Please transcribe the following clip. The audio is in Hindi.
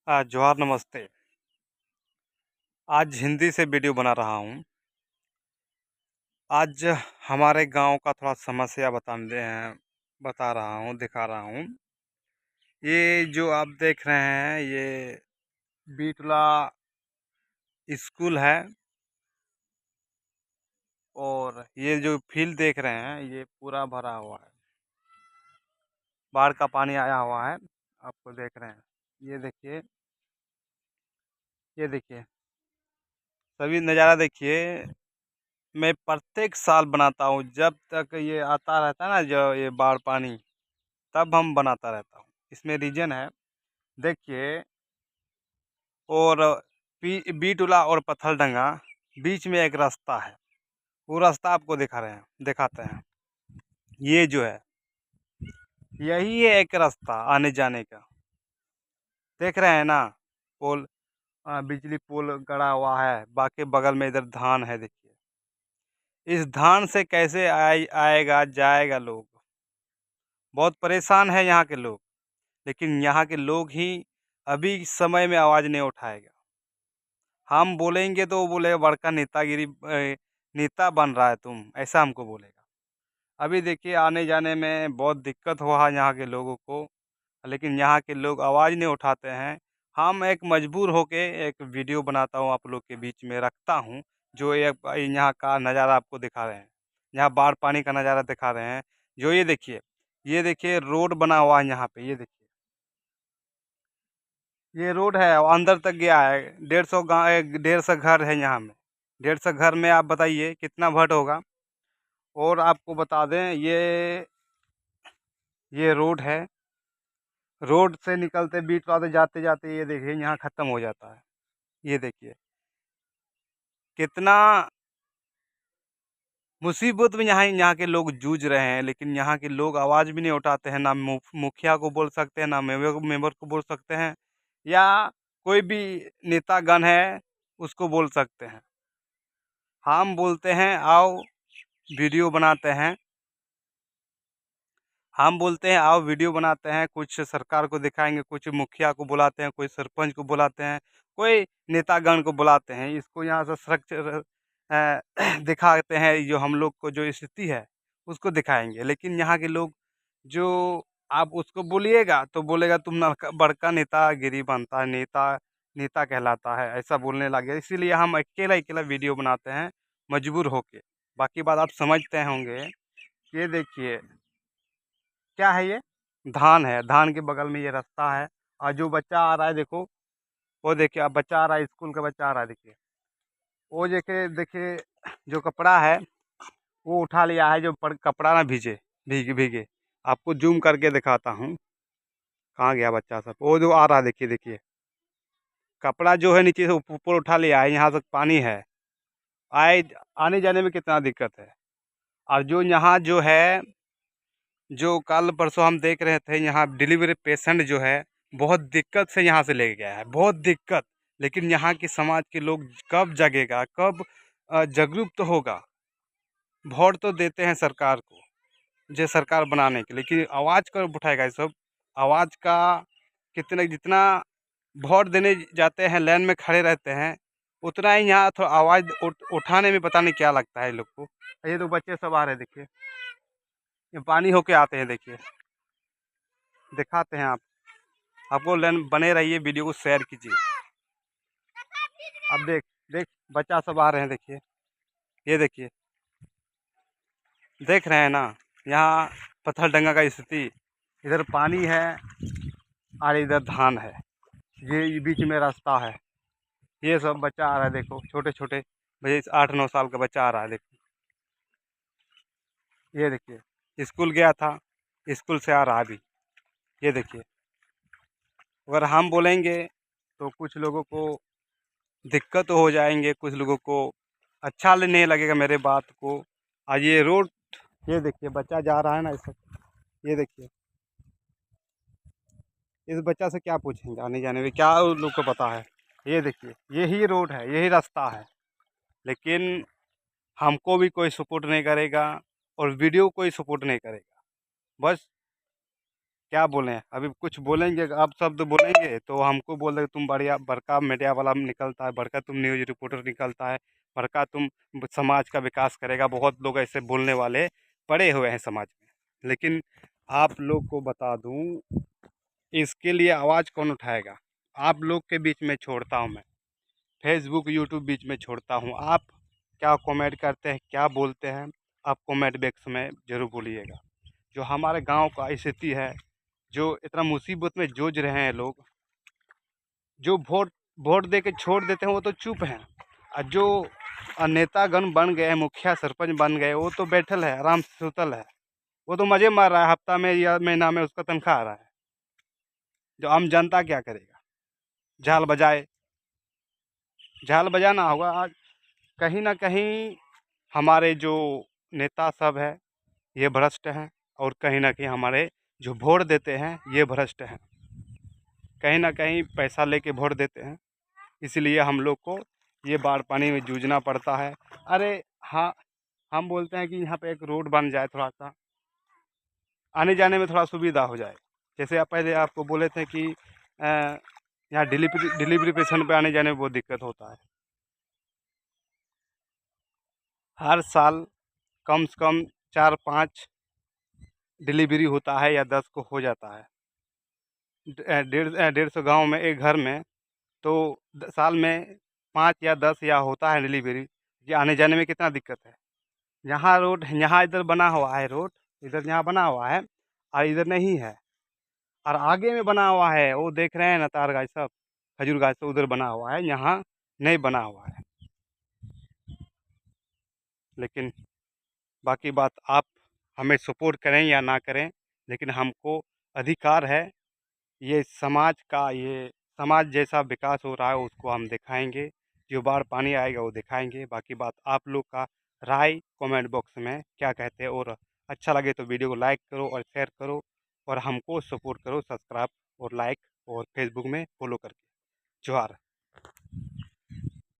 जोहार नमस्ते। आज हिंदी से वीडियो बना रहा हूँ। आज हमारे गांव का थोड़ा समस्या बता रहा हूँ, दिखा रहा हूँ। ये जो आप देख रहे हैं, ये बीटला स्कूल है। और ये जो फील्ड देख रहे हैं, ये पूरा भरा हुआ है। बाढ़ का पानी आया हुआ है, आपको देख रहे हैं। ये देखिए, ये देखिए, सभी नज़ारा देखिए। मैं प्रत्येक साल बनाता हूँ, जब तक ये आता रहता है ना, जो ये बाढ़ पानी, तब हम बनाता रहता हूँ। इसमें रीज़न है, देखिए। और बीटुला और पत्थलडंगा बीच में एक रास्ता है। वो रास्ता आपको दिखाते हैं। ये जो है, यही है एक रास्ता आने जाने का। देख रहे हैं ना, पोल, बिजली पोल गड़ा हुआ है। बाकी बगल में इधर धान है, देखिए। इस धान से कैसे आएगा जाएगा लोग। बहुत परेशान है यहाँ के लोग। लेकिन यहाँ के लोग ही अभी समय में आवाज़ नहीं उठाएगा। हम बोलेंगे तो वो बोलेगा बड़का नेता बन रहा है तुम, ऐसा हमको बोलेगा। अभी देखिए, आने जाने में बहुत दिक्कत हुआ है यहाँ के लोगों को। लेकिन यहाँ के लोग आवाज़ नहीं उठाते हैं। हम एक मजबूर होके एक वीडियो बनाता हूँ, आप लोग के बीच में रखता हूँ। जो यहाँ का नज़ारा आपको दिखा रहे हैं, यहाँ बाढ़ पानी का नज़ारा दिखा रहे हैं। जो ये देखिए रोड बना हुआ है यहाँ पे। ये देखिए, ये रोड है और अंदर तक गया है। 150 घर है यहाँ में। 150 घर में आप बताइए कितना भट होगा। और आपको बता दें, ये रोड है। रोड से निकलते बीच वाले जाते जाते ये देखिए यहाँ ख़त्म हो जाता है। ये देखिए कितना मुसीबत में यहाँ के लोग जूझ रहे हैं। लेकिन यहाँ के लोग आवाज़ भी नहीं उठाते हैं। ना मुखिया को बोल सकते हैं, ना मेंबर को बोल सकते हैं, या कोई भी नेतागण है उसको बोल सकते हैं। हम बोलते हैं आओ वीडियो बनाते हैं। हम बोलते हैं आओ वीडियो बनाते हैं, कुछ सरकार को दिखाएंगे, कुछ मुखिया को बुलाते हैं, कोई सरपंच को बुलाते हैं, कोई नेतागण को बुलाते हैं। इसको यहाँ से दिखाते हैं, जो हम लोग को जो स्थिति है उसको दिखाएंगे। लेकिन यहाँ के लोग, जो आप उसको बोलिएगा तो बोलेगा तुम बड़का नेतागिरी बनता है, नेता कहलाता है, ऐसा बोलने लगे। इसीलिए हम अकेला अकेला वीडियो बनाते हैं, मजबूर होके। बाकी बात आप समझते होंगे। ये देखिए, क्या है ये? धान है। धान के बगल में ये रास्ता है। और जो बच्चा आ रहा है देखो, वो देखिए, अब बच्चा आ रहा है, स्कूल का बच्चा आ रहा है, देखिए। वो देखिए देखिए, जो कपड़ा है वो उठा लिया है, जो कपड़ा ना भीगे भीगे भीगे। आपको जूम करके दिखाता हूँ। कहाँ गया बच्चा सब? वो जो आ रहा है, देखिए देखिए, कपड़ा जो है नीचे से ऊपर उठा लिया है। यहाँ तक पानी है, आए आने जाने में कितना दिक्कत है। और जो यहाँ जो है, जो कल परसों हम देख रहे थे, यहाँ डिलीवरी पेशेंट जो है बहुत दिक्कत से यहाँ से ले गया है, बहुत दिक्कत। लेकिन यहाँ के समाज के लोग कब जगेगा, कब जागरूक तो होगा। वोट तो देते हैं सरकार को, जो सरकार बनाने के, लेकिन आवाज़ कब उठाएगा ये सब? आवाज़ का कितने जितना वोट देने जाते हैं, लाइन में खड़े रहते हैं, उतना ही यहाँ थोड़ा आवाज़ उठाने में पता नहीं क्या लगता है इन लोग को। ये तो बच्चे सब आ रहे हैं, देखिए, ये पानी होके आते हैं, देखिए। दिखाते हैं आपको लाइन बने रहिए, वीडियो को शेयर कीजिए। अब देख देख बच्चा सब आ रहे हैं, देखिए। ये देखिए, देख रहे हैं ना, यहाँ पत्थलडंगा का स्थिति। इधर पानी है और इधर धान है। ये बीच में रास्ता है। ये सब बच्चा आ रहा है, देखो, छोटे छोटे भैया, 8-9 साल का बच्चा आ रहा है, देखो। ये देखिए, स्कूल गया था, स्कूल से आ रहा है अभी। ये देखिए, अगर हम बोलेंगे तो कुछ लोगों को दिक्कत हो जाएंगे, कुछ लोगों को अच्छा नहीं लगेगा मेरे बात को। आज ये रोड, ये देखिए बच्चा जा रहा है ना, इस ये देखिए, इस बच्चा से क्या पूछेंगे आने जाने में, क्या उन लोग को पता है? ये देखिए, यही रोड है, यही रास्ता है। लेकिन हमको भी कोई सपोर्ट नहीं करेगा, और वीडियो कोई सपोर्ट नहीं करेगा। बस क्या बोलें, अभी कुछ बोलेंगे, आप शब्द बोलेंगे तो हमको बोल रहे तुम बढ़िया बड़का मीडिया वाला निकलता है, बड़का तुम न्यूज़ रिपोर्टर निकलता है, बड़का तुम समाज का विकास करेगा। बहुत लोग ऐसे बोलने वाले पड़े हुए हैं समाज में। लेकिन आप लोग को बता दूं, इसके लिए आवाज़ कौन उठाएगा? आप लोग के बीच में छोड़ता हूँ मैं, फेसबुक यूट्यूब बीच में छोड़ता हूँ। आप क्या कमेंट करते हैं, क्या बोलते हैं, आप कमेंट बॉक्स में ज़रूर बोलिएगा। जो हमारे गांव का स्थिति है, जो इतना मुसीबत में जूझ रहे हैं लोग, जो वोट वोट दे के छोड़ देते हैं वो तो चुप हैं, और जो नेतागण बन गए, मुखिया सरपंच बन गए, वो तो बैठल है, आराम से सुतल है। वो तो मज़े मार रहा है, हफ्ता में या महीना में उसका तनख्वाह आ रहा है। जो आम जनता क्या करेगा? झाल बजाए, झाल बजाना होगा। आज कहीं ना कहीं हमारे जो नेता सब है ये भ्रष्ट हैं, और कहीं ना कहीं हमारे जो वोट देते हैं ये भ्रष्ट हैं। कहीं ना कहीं पैसा लेके वोट देते हैं, इसलिए हम लोग को ये बाढ़ पानी में जूझना पड़ता है। अरे हाँ, हम बोलते हैं कि यहाँ पे एक रोड बन जाए, थोड़ा सा आने जाने में थोड़ा सुविधा हो जाए। जैसे आप पहले आपको बोले थे कि यहाँ डिलीवरी पेशेंट पे आने जाने में बहुत दिक्कत होता है। हर साल कम से कम 4-5 डिलीवरी होता है, या 10 को हो जाता है। 150 गाँव में एक घर में, तो साल में 5 या 10 या होता है डिलीवरी। ये आने जाने में कितना दिक्कत है। यहाँ रोड, यहाँ इधर बना हुआ है रोड, इधर यहाँ बना हुआ है, और इधर नहीं है। और आगे में बना हुआ है, वो देख रहे हैं ना, तार गाछ सब, खजूर गाछ सब उधर बना हुआ है, यहाँ नहीं बना हुआ है। लेकिन बाकी बात, आप हमें सपोर्ट करें या ना करें, लेकिन हमको अधिकार है। ये समाज का, ये समाज जैसा विकास हो रहा है उसको हम दिखाएंगे। जो बाढ़ पानी आएगा वो दिखाएंगे। बाकी बात आप लोग का राय कमेंट बॉक्स में क्या कहते हैं, और अच्छा लगे तो वीडियो को लाइक करो और शेयर करो, और हमको सपोर्ट करो, सब्सक्राइब और लाइक, और फेसबुक में फॉलो करके। जोहार।